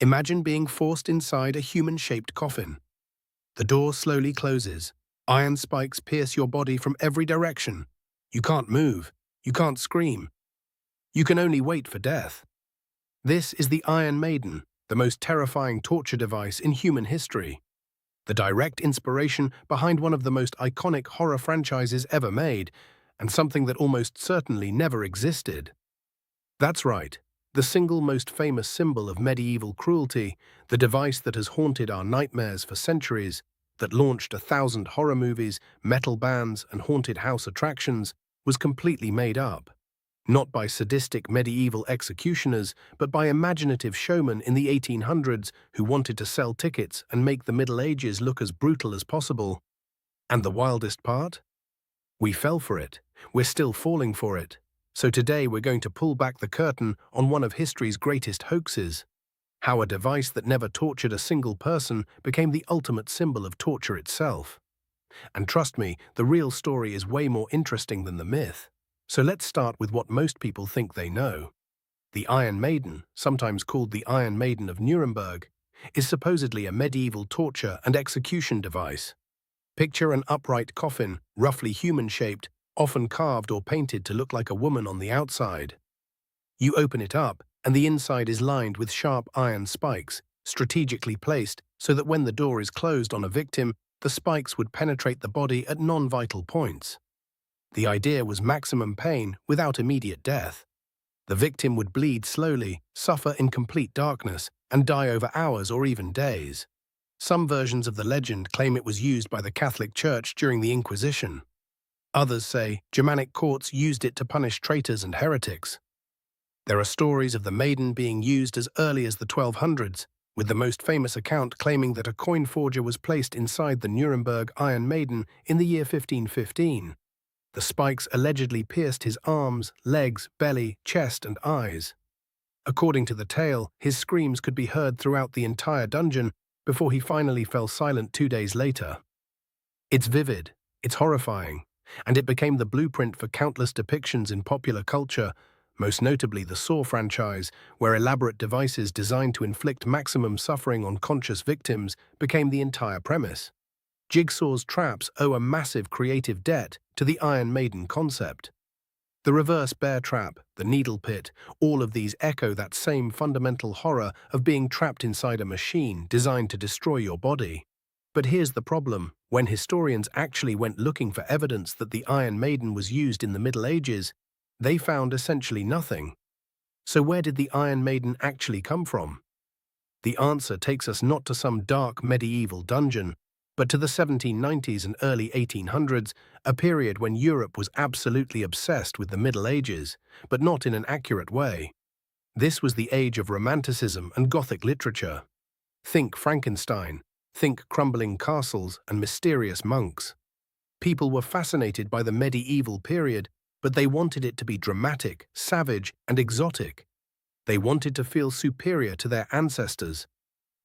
Imagine being forced inside a human-shaped coffin. The door slowly closes. Iron spikes pierce your body from every direction. You can't move. You can't scream. You can only wait for death. This is the Iron Maiden, the most terrifying torture device in human history. The direct inspiration behind one of the most iconic horror franchises ever made, and something that almost certainly never existed. That's right, the single most famous symbol of medieval cruelty, the device that has haunted our nightmares for centuries, that launched 1,000 horror movies, metal bands, and haunted house attractions, was completely made up. Not by sadistic medieval executioners, but by imaginative showmen in the 1800s who wanted to sell tickets and make the Middle Ages look as brutal as possible. And the wildest part? We fell for it. We're still falling for it. So today we're going to pull back the curtain on one of history's greatest hoaxes. How a device that never tortured a single person became the ultimate symbol of torture itself. And trust me, the real story is way more interesting than the myth. So let's start with what most people think they know. The Iron Maiden, sometimes called the Iron Maiden of Nuremberg, is supposedly a medieval torture and execution device. Picture an upright coffin, roughly human-shaped, often carved or painted to look like a woman on the outside. You open it up, and the inside is lined with sharp iron spikes, strategically placed so that when the door is closed on a victim, the spikes would penetrate the body at non-vital points. The idea was maximum pain without immediate death. The victim would bleed slowly, suffer in complete darkness, and die over hours or even days. Some versions of the legend claim it was used by the Catholic Church during the Inquisition. Others say Germanic courts used it to punish traitors and heretics. There are stories of the Maiden being used as early as the 1200s, with the most famous account claiming that a coin forger was placed inside the Nuremberg Iron Maiden in the year 1515. The spikes allegedly pierced his arms, legs, belly, chest, and eyes. According to the tale, his screams could be heard throughout the entire dungeon before he finally fell silent 2 days later. It's vivid, it's horrifying, and it became the blueprint for countless depictions in popular culture, most notably the Saw franchise, where elaborate devices designed to inflict maximum suffering on conscious victims became the entire premise. Jigsaw's traps owe a massive creative debt to the Iron Maiden concept. The reverse bear trap, the needle pit, all of these echo that same fundamental horror of being trapped inside a machine designed to destroy your body. But here's the problem. When historians actually went looking for evidence that the Iron Maiden was used in the Middle Ages, they found essentially nothing. So where did the Iron Maiden actually come from? The answer takes us not to some dark medieval dungeon, but to the 1790s and early 1800s, a period when Europe was absolutely obsessed with the Middle Ages, but not in an accurate way. This was the age of Romanticism and Gothic literature. Think Frankenstein, think crumbling castles and mysterious monks. People were fascinated by the medieval period, but they wanted it to be dramatic, savage, and exotic. They wanted to feel superior to their ancestors.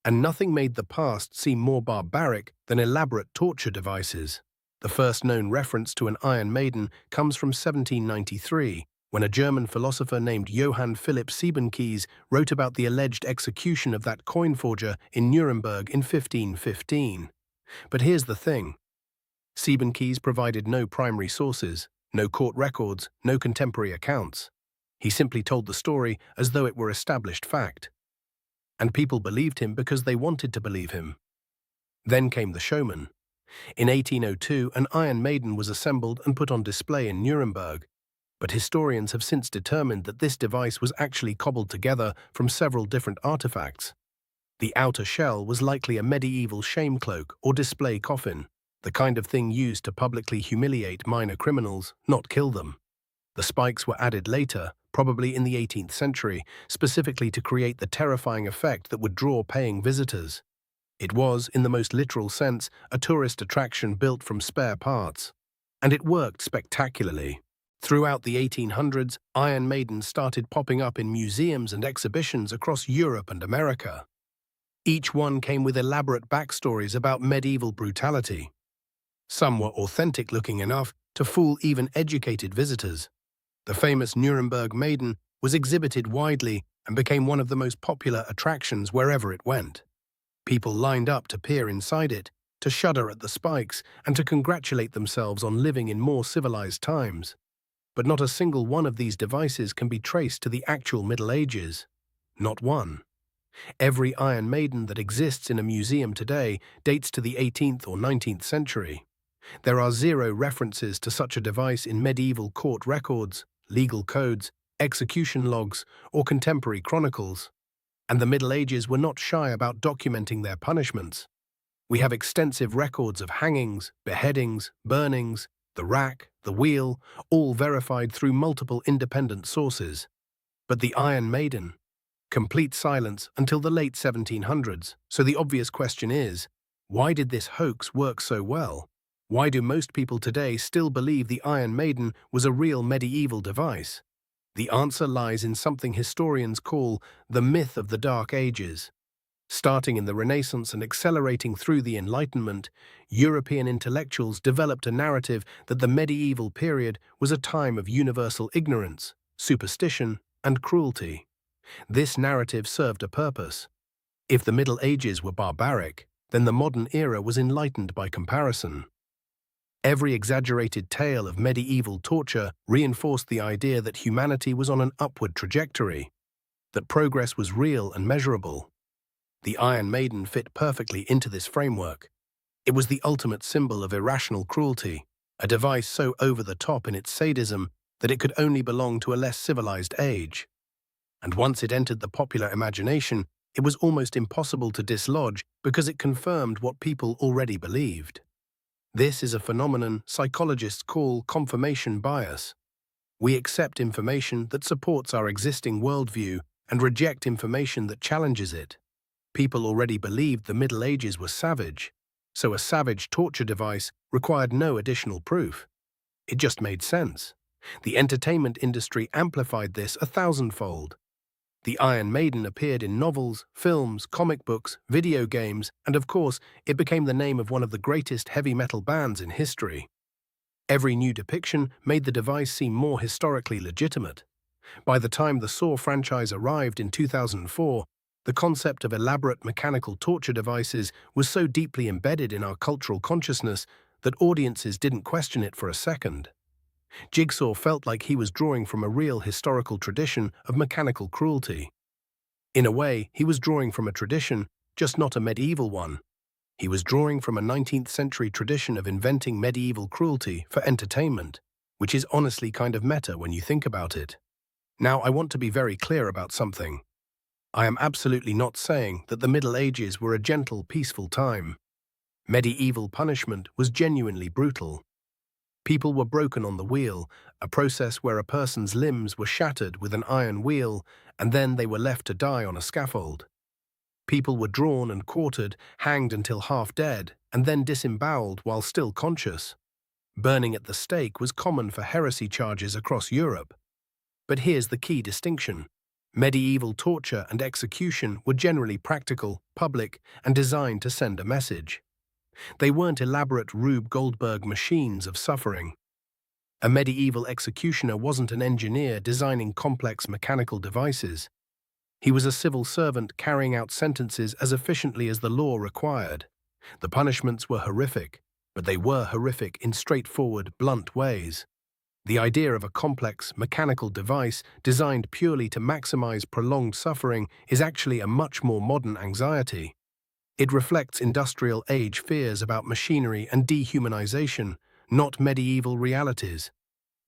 And nothing made the past seem more barbaric than elaborate torture devices. The first known reference to an Iron Maiden comes from 1793, when a German philosopher named Johann Philipp Siebenkees wrote about the alleged execution of that coin forger in Nuremberg in 1515. But here's the thing. Siebenkees provided no primary sources, no court records, no contemporary accounts. He simply told the story as though it were established fact. And people believed him because they wanted to believe him. Then came the showman. In 1802, an Iron Maiden was assembled and put on display in Nuremberg, but historians have since determined that this device was actually cobbled together from several different artifacts. The outer shell was likely a medieval shame cloak or display coffin, the kind of thing used to publicly humiliate minor criminals, not kill them. The spikes were added later, probably in the 18th century, specifically to create the terrifying effect that would draw paying visitors. It was, in the most literal sense, a tourist attraction built from spare parts. And it worked spectacularly. Throughout the 1800s, Iron Maidens started popping up in museums and exhibitions across Europe and America. Each one came with elaborate backstories about medieval brutality. Some were authentic-looking enough to fool even educated visitors. The famous Nuremberg Maiden was exhibited widely and became one of the most popular attractions wherever it went. People lined up to peer inside it, to shudder at the spikes, and to congratulate themselves on living in more civilized times. But not a single one of these devices can be traced to the actual Middle Ages. Not one. Every Iron Maiden that exists in a museum today dates to the 18th or 19th century. There are zero references to such a device in medieval court records, legal codes, execution logs, or contemporary chronicles. And the Middle Ages were not shy about documenting their punishments. We have extensive records of hangings, beheadings, burnings, the rack, the wheel, all verified through multiple independent sources. But the Iron Maiden? Complete silence until the late 1700s, so the obvious question is, why did this hoax work so well? Why do most people today still believe the Iron Maiden was a real medieval device? The answer lies in something historians call the myth of the Dark Ages. Starting in the Renaissance and accelerating through the Enlightenment, European intellectuals developed a narrative that the medieval period was a time of universal ignorance, superstition, and cruelty. This narrative served a purpose. If the Middle Ages were barbaric, then the modern era was enlightened by comparison. Every exaggerated tale of medieval torture reinforced the idea that humanity was on an upward trajectory, that progress was real and measurable. The Iron Maiden fit perfectly into this framework. It was the ultimate symbol of irrational cruelty, a device so over the top in its sadism that it could only belong to a less civilized age. And once it entered the popular imagination, it was almost impossible to dislodge because it confirmed what people already believed. This is a phenomenon psychologists call confirmation bias. We accept information that supports our existing worldview and reject information that challenges it. People already believed the Middle Ages were savage, so a savage torture device required no additional proof. It just made sense. The entertainment industry amplified this 1,000-fold. The Iron Maiden appeared in novels, films, comic books, video games, and of course, it became the name of one of the greatest heavy metal bands in history. Every new depiction made the device seem more historically legitimate. By the time the Saw franchise arrived in 2004, the concept of elaborate mechanical torture devices was so deeply embedded in our cultural consciousness that audiences didn't question it for a second. Jigsaw felt like he was drawing from a real historical tradition of mechanical cruelty. In a way, he was drawing from a tradition, just not a medieval one. He was drawing from a 19th century tradition of inventing medieval cruelty for entertainment, which is honestly kind of meta when you think about it. Now, I want to be very clear about something. I am absolutely not saying that the Middle Ages were a gentle, peaceful time. Medieval punishment was genuinely brutal. People were broken on the wheel, a process where a person's limbs were shattered with an iron wheel, and then they were left to die on a scaffold. People were drawn and quartered, hanged until half dead, and then disemboweled while still conscious. Burning at the stake was common for heresy charges across Europe. But here's the key distinction. Medieval torture and execution were generally practical, public, and designed to send a message. They weren't elaborate Rube Goldberg machines of suffering. A medieval executioner wasn't an engineer designing complex mechanical devices. He was a civil servant carrying out sentences as efficiently as the law required. The punishments were horrific, but they were horrific in straightforward, blunt ways. The idea of a complex, mechanical device designed purely to maximize prolonged suffering is actually a much more modern anxiety. It reflects industrial age fears about machinery and dehumanization, not medieval realities.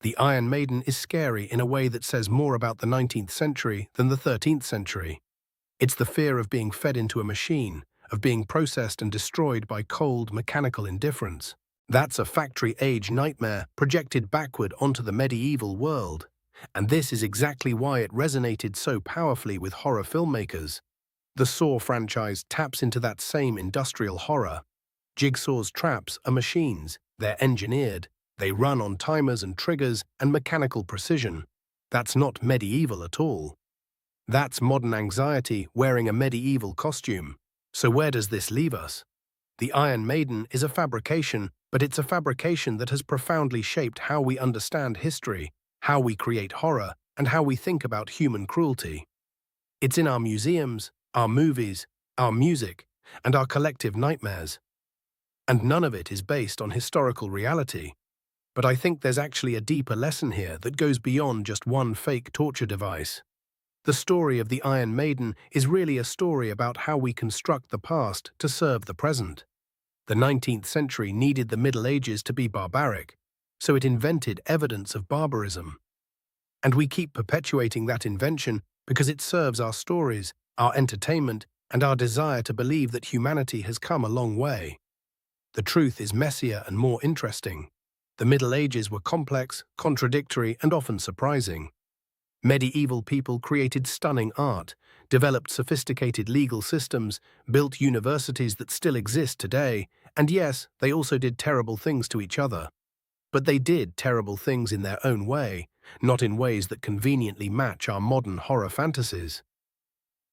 The Iron Maiden is scary in a way that says more about the 19th century than the 13th century. It's the fear of being fed into a machine, of being processed and destroyed by cold, mechanical indifference. That's a factory-age nightmare projected backward onto the medieval world. And this is exactly why it resonated so powerfully with horror filmmakers. The Saw franchise taps into that same industrial horror. Jigsaw's traps are machines, they're engineered, they run on timers and triggers and mechanical precision. That's not medieval at all. That's modern anxiety wearing a medieval costume. So where does this leave us? The Iron Maiden is a fabrication, but it's a fabrication that has profoundly shaped how we understand history, how we create horror, and how we think about human cruelty. It's in our museums, our movies, our music, and our collective nightmares. And none of it is based on historical reality. But I think there's actually a deeper lesson here that goes beyond just one fake torture device. The story of the Iron Maiden is really a story about how we construct the past to serve the present. The 19th century needed the Middle Ages to be barbaric, so it invented evidence of barbarism. And we keep perpetuating that invention because it serves our stories, our entertainment, and our desire to believe that humanity has come a long way. The truth is messier and more interesting. The Middle Ages were complex, contradictory, and often surprising. Medieval people created stunning art, developed sophisticated legal systems, built universities that still exist today, and yes, they also did terrible things to each other. But they did terrible things in their own way, not in ways that conveniently match our modern horror fantasies.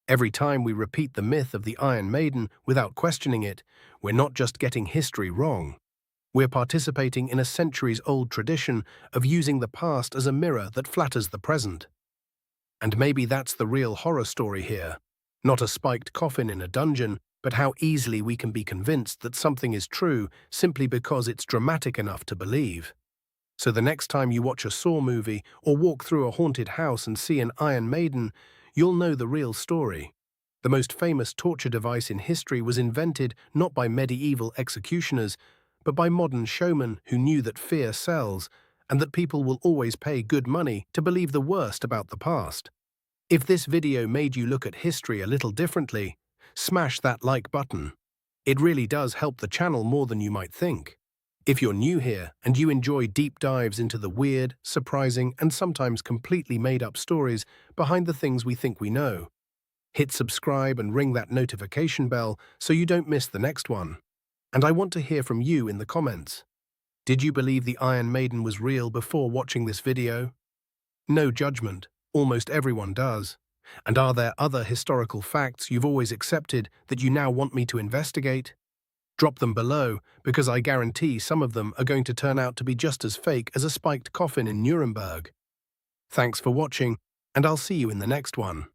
Every time we repeat the myth of the Iron Maiden without questioning it, we're not just getting history wrong. We're participating in a centuries-old tradition of using the past as a mirror that flatters the present. And maybe that's the real horror story here. Not a spiked coffin in a dungeon, but how easily we can be convinced that something is true simply because it's dramatic enough to believe. So the next time you watch a Saw movie or walk through a haunted house and see an Iron Maiden, you'll know the real story. The most famous torture device in history was invented not by medieval executioners, but by modern showmen who knew that fear sells and that people will always pay good money to believe the worst about the past. If this video made you look at history a little differently, smash that like button. It really does help the channel more than you might think. If you're new here and you enjoy deep dives into the weird, surprising, and sometimes completely made-up stories behind the things we think we know, hit subscribe and ring that notification bell so you don't miss the next one. And I want to hear from you in the comments. Did you believe the Iron Maiden was real before watching this video? No judgment, almost everyone does. And are there other historical facts you've always accepted that you now want me to investigate? Drop them below, because I guarantee some of them are going to turn out to be just as fake as a spiked coffin in Nuremberg. Thanks for watching, and I'll see you in the next one.